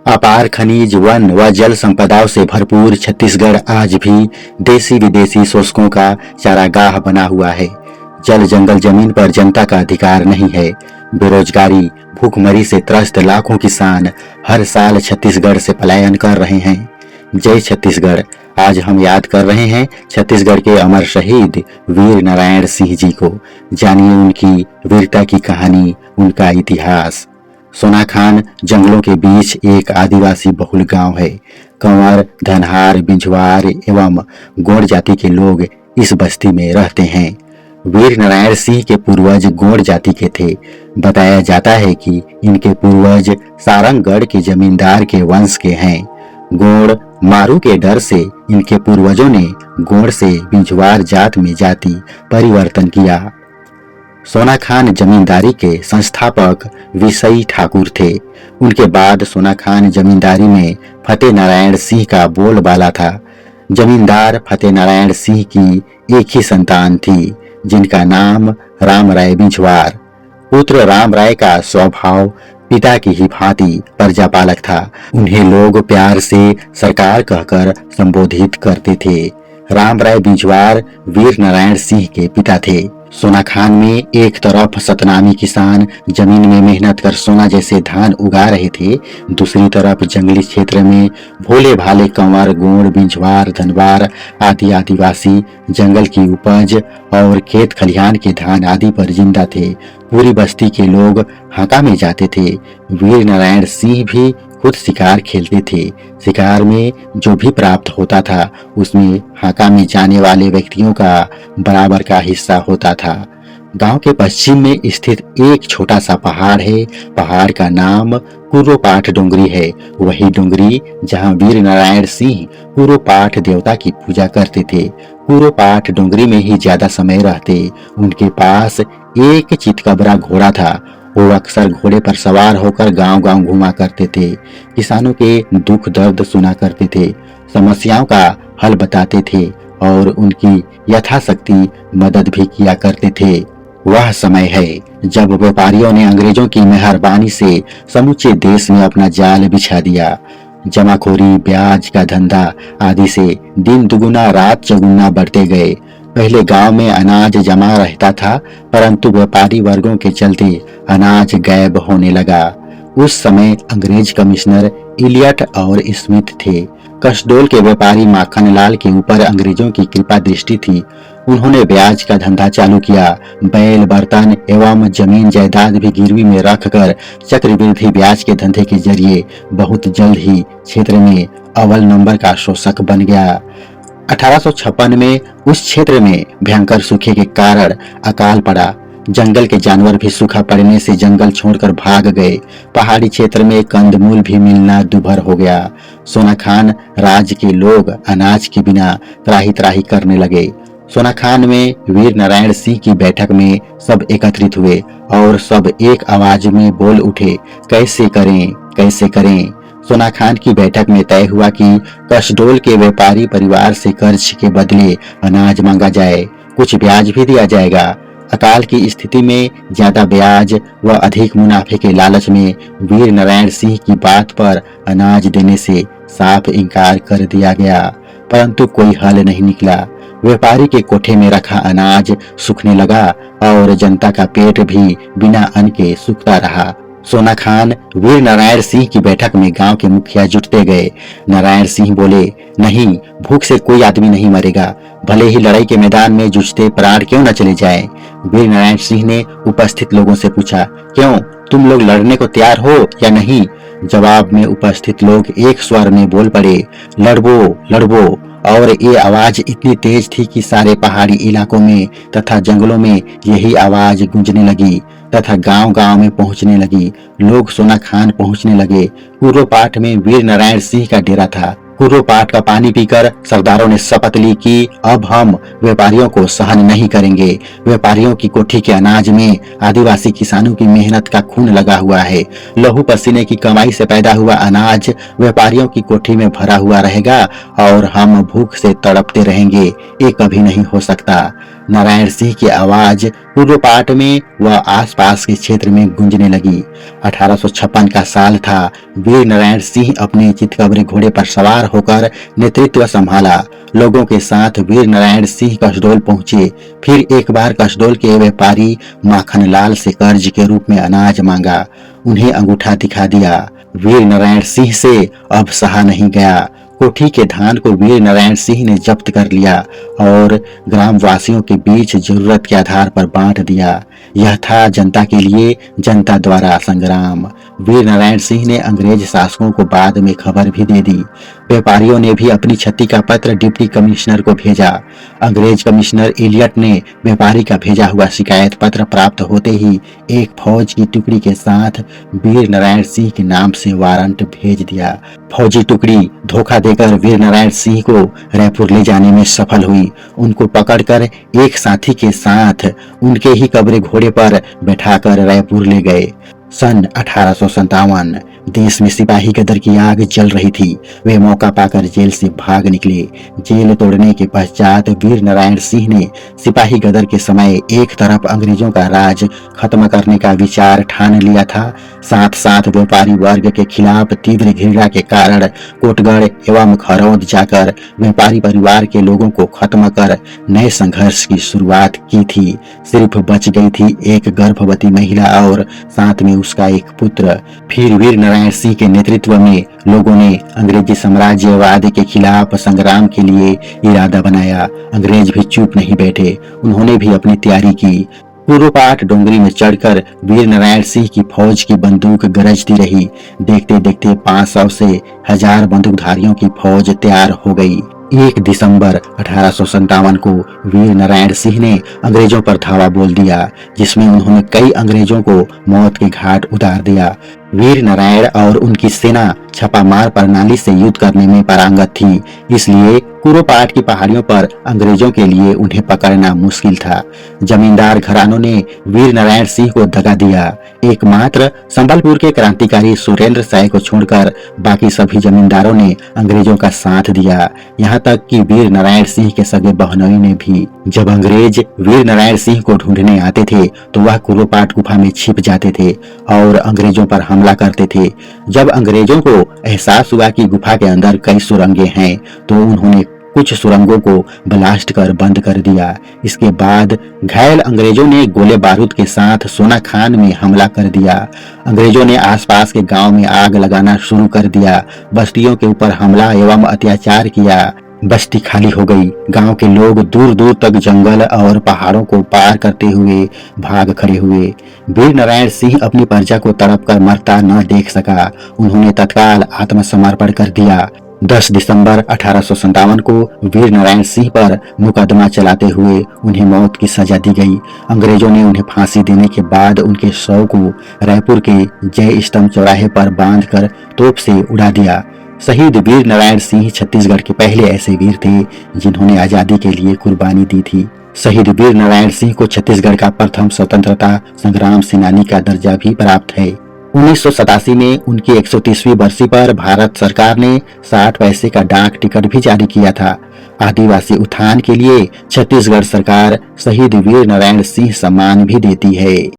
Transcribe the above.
अपार खनिज वन व जल संपदाओं से भरपूर छत्तीसगढ़ आज भी देसी विदेशी शोषकों का चारागाह बना हुआ है। जल जंगल जमीन पर जनता का अधिकार नहीं है। बेरोजगारी भूखमरी से त्रस्त लाखों किसान हर साल छत्तीसगढ़ से पलायन कर रहे हैं। जय छत्तीसगढ़। आज हम याद कर रहे हैं छत्तीसगढ़ के अमर शहीद वीर नारायण सिंह जी को। जानिए उनकी वीरता की कहानी, उनका इतिहास। सोनाखान जंगलों के बीच एक आदिवासी बहुल गांव है। कंवर, धनहार, बिंझवार एवं गोंड जाति के लोग इस बस्ती में रहते हैं। वीर नारायण सिंह के पूर्वज गोंड जाति के थे। बताया जाता है कि इनके पूर्वज सारंगगढ़ के जमींदार के वंश के हैं। गोंड मारू के डर से इनके पूर्वजों ने गोंड से बिंझवार जात में जाति परिवर्तन किया। सोनाखान जमींदारी के संस्थापक विसई ठाकुर थे। उनके बाद सोनाखान जमींदारी में फतेह नारायण सिंह का बोलबाला था। जमींदार फतेह नारायण सिंह की एक ही संतान थी, जिनका नाम राम राय बिंझवार। पुत्र राम राय का स्वभाव पिता की ही भांति प्रजापालक था। उन्हें लोग प्यार से सरकार कहकर संबोधित करते थे। राम राय बिंझवार वीर नारायण सिंह के पिता थे। सोनाखान में एक तरफ सतनामी किसान जमीन में मेहनत कर सोना जैसे धान उगा रहे थे, दूसरी तरफ जंगली क्षेत्र में भोले भाले कंवर, गोंड, बिंझवार, धनवार आदि आदिवासी जंगल की उपज और खेत खलिहान के धान आदि पर जिंदा थे। पूरी बस्ती के लोग हाका में जाते थे। वीर नारायण सिंह भी खुद शिकार खेलते थे। शिकार में जो भी प्राप्त होता था उसमें हाका में जाने वाले व्यक्तियों का बराबर का हिस्सा होता था। गांव के पश्चिम में स्थित एक छोटा सा पहाड़ है। पहाड़ का नाम कुर्रोपाठ डोंगरी है। वही डोंगरी जहां वीर नारायण सिंह कुर्रोपाठ देवता की पूजा करते थे। कुर्रोपाठ डोंगरी में ही ज्यादा समय रहते। उनके पास एक चितकबरा घोड़ा था। वो अक्सर घोड़े पर सवार होकर गांव-गांव घुमा करते थे। किसानों के दुख दर्द सुना करते थे, समस्याओं का हल बताते थे और उनकी यथाशक्ति मदद भी किया करते थे। वह समय है जब व्यापारियों ने अंग्रेजों की मेहरबानी से समूचे देश में अपना जाल बिछा दिया। जमाखोरी, ब्याज का धंधा आदि से दिन दुगुना रात चौगुना बढ़ते गए। पहले गांव में अनाज जमा रहता था, परंतु व्यापारी वर्गों के चलते अनाज गायब होने लगा। उस समय अंग्रेज कमिश्नर इलियट और स्मिथ थे। कसडोल के व्यापारी माखनलाल के ऊपर अंग्रेजों की कृपा दृष्टि थी। उन्होंने ब्याज का धंधा चालू किया। बैल, बर्तन एवं जमीन जायदाद भी गिरवी में रखकर चक्रवृद्धि ब्याज के धंधे के जरिए बहुत जल्द ही क्षेत्र में अव्वल नंबर का शोषक बन गया। 1856 में उस क्षेत्र में भयंकर सूखे के कारण अकाल पड़ा। जंगल के जानवर भी सूखा पड़ने से जंगल छोड़कर भाग गए। पहाड़ी क्षेत्र में कंदमूल भी मिलना दुभर हो गया। सोनाखान राज्य के लोग अनाज के बिना त्राही त्राही करने लगे। सोनाखान में वीर नारायण सिंह की बैठक में सब एकत्रित हुए और सब एक आवाज में बोल उठे, कैसे करें, कैसे करें। सोनाखान की बैठक में तय हुआ कि कसडोल के व्यापारी परिवार से कर्ज के बदले अनाज मांगा जाए, कुछ ब्याज भी दिया जाएगा। अकाल की स्थिति में ज्यादा ब्याज व अधिक मुनाफे के लालच में वीर नारायण सिंह की बात पर अनाज देने से साफ इनकार कर दिया गया, परंतु कोई हल नहीं निकला। व्यापारी के कोठे में रखा अनाज सूखने लगा और जनता का पेट भी बिना अन्न के सूखता रहा। सोनाखान वीर नारायण सिंह की बैठक में गांव के मुखिया जुटते गए। नारायण सिंह बोले, नहीं, भूख से कोई आदमी नहीं मरेगा, भले ही लड़ाई के मैदान में जूझते प्राण क्यों न चले जाएं। वीर नारायण सिंह ने उपस्थित लोगों से पूछा, क्यों, तुम लोग लड़ने को तैयार हो या नहीं? जवाब में उपस्थित लोग एक स्वर में बोल पड़े, लड़बो, लड़बो। और ये आवाज इतनी तेज थी कि सारे पहाड़ी इलाकों में तथा जंगलों में यही आवाज गूंजने लगी तथा गांव-गांव में पहुंचने लगी। लोग सोनाखान पहुंचने लगे। कुर्रोपाठ में वीर नारायण सिंह का डेरा था। कुर्रोपाठ का पानी पीकर सरदारों ने शपथ ली कि अब हम व्यापारियों को सहन नहीं करेंगे। व्यापारियों की कोठी के अनाज में आदिवासी किसानों की मेहनत का खून लगा हुआ है। लहू पसीने की कमाई से पैदा हुआ अनाज व्यापारियों की कोठी में भरा हुआ रहेगा और हम भूख से तड़पते रहेंगे। ये कभी नहीं हो सकता। नारायण सिंह की आवाज पूर्व पाट में व आसपास के क्षेत्र में गूंजने लगी। 1856 का साल था। वीर नारायण सिंह अपने चितकबरे घोड़े पर सवार होकर नेतृत्व संभाला। लोगों के साथ वीर नारायण सिंह कसडोल पहुंचे। फिर एक बार कसडोल के व्यापारी माखनलाल से कर्ज के रूप में अनाज मांगा। उन्हें अंगूठा दिखा दिया। वीर नारायण सिंह से अब सहा नहीं गया। कोठी के धान को वीर नारायण सिंह ने जब्त कर लिया और ग्रामवासियों के बीच जरूरत के आधार पर बांट दिया। यह था जनता के लिए जनता द्वारा संग्राम। वीर नारायण सिंह ने अंग्रेज शासकों को बाद में खबर भी दे दी। व्यापारियों ने भी अपनी क्षति का पत्र डिप्टी कमिश्नर को भेजा। अंग्रेज कमिश्नर इलियट ने व्यापारी का भेजा हुआ शिकायत पत्र प्राप्त होते ही एक फौज की टुकड़ी के साथ वीर नारायण सिंह के नाम से वारंट भेज दिया। फौजी टुकड़ी धोखा देकर वीर नारायण सिंह को रायपुर ले जाने में सफल हुई। उनको पकड़कर एक साथी के साथ उनके ही कब्रे घोड़े पर बैठाकर रायपुर ले गए। सन 1857 देश में सिपाही गदर की आग जल रही थी। वे मौका पाकर जेल से भाग निकले। जेल तोड़ने के पश्चात वीर नारायण सिंह ने सिपाही गदर के समय एक तरफ अंग्रेजों का राज खत्म करने का विचार ठान लिया था, साथ साथ व्यापारी वर्ग के खिलाफ तीव्र घृणा के कारण कोटगढ़ एवं खरौद जाकर व्यापारी परिवार के लोगों को खत्म कर नए संघर्ष की शुरुआत की थी। सिर्फ बच गई थी एक गर्भवती महिला और साथ में उसका एक पुत्र। फिर वीर नारायण सिंह के नेतृत्व में लोगों ने अंग्रेजी साम्राज्यवाद के खिलाफ संग्राम के लिए इरादा बनाया। अंग्रेज भी चुप नहीं बैठे, उन्होंने भी अपनी तैयारी की। पूर्व पाट डोंगरी में चढ़कर वीर नारायण सिंह की फौज की बंदूक गरजती रही। देखते देखते 500 से 1000 बंदूकधारियों की फौज तैयार हो गई। 1 दिसंबर 1857 को वीर नारायण सिंह ने अंग्रेजों पर धावा बोल दिया, जिसमें उन्होंने कई अंग्रेजों को मौत के घाट उतार दिया। वीर नारायण और उनकी सेना छापामार प्रणाली से युद्ध करने में पारंगत थी, इसलिए पूर्व पाट की पहाड़ियों पर अंग्रेजों के लिए उन्हें पकड़ना मुश्किल था। जमींदार घरानों ने वीर नारायण सिंह को दगा दिया। एकमात्र संबलपुर के क्रांतिकारी सुरेंद्र साय को छोड़कर बाकी सभी जमींदारों ने अंग्रेजों का साथ दिया, यहाँ तक कि वीर नारायण सिंह के सगे बहनोई ने भी। जब अंग्रेज वीर नारायण सिंह को ढूंढने आते थे तो वह कुर्रो पाट गुफा में छिप जाते थे और अंग्रेजों पर हमला करते थे। जब अंग्रेजों को एहसास हुआ कि गुफा के अंदर कई सुरंगें हैं तो उन्होंने कुछ सुरंगों को ब्लास्ट कर बंद कर दिया। इसके बाद घायल अंग्रेजों ने गोले बारूद के साथ सोना खान में हमला कर दिया। अंग्रेजों ने आसपास के गांव में आग लगाना शुरू कर दिया। बस्तियों के ऊपर हमला एवं अत्याचार किया। बस्ती खाली हो गई। गांव के लोग दूर दूर तक जंगल और पहाड़ों को पार करते हुए भाग खड़े हुए। वीर नारायण सिंह अपनी प्रजा को तड़प कर मरता न देख सका। उन्होंने तत्काल आत्मसमर्पण कर दिया। 10 दिसंबर 1857 को वीर नारायण सिंह पर मुकदमा चलाते हुए उन्हें मौत की सजा दी गई। अंग्रेजों ने उन्हें फांसी देने के बाद उनके शव को रायपुर के जय स्तंभ चौराहे पर बांधकर तोप से उड़ा दिया। शहीद वीर नारायण सिंह छत्तीसगढ़ के पहले ऐसे वीर थे जिन्होंने आजादी के लिए कुर्बानी दी थी। शहीद वीर नारायण सिंह को छत्तीसगढ़ का प्रथम स्वतंत्रता संग्राम सेनानी का दर्जा भी प्राप्त है। 1987 में उनकी 130वीं बरसी पर भारत सरकार ने 60 पैसे का डाक टिकट भी जारी किया था। आदिवासी उत्थान के लिए छत्तीसगढ़ सरकार शहीद वीर नारायण सिंह सम्मान भी देती है।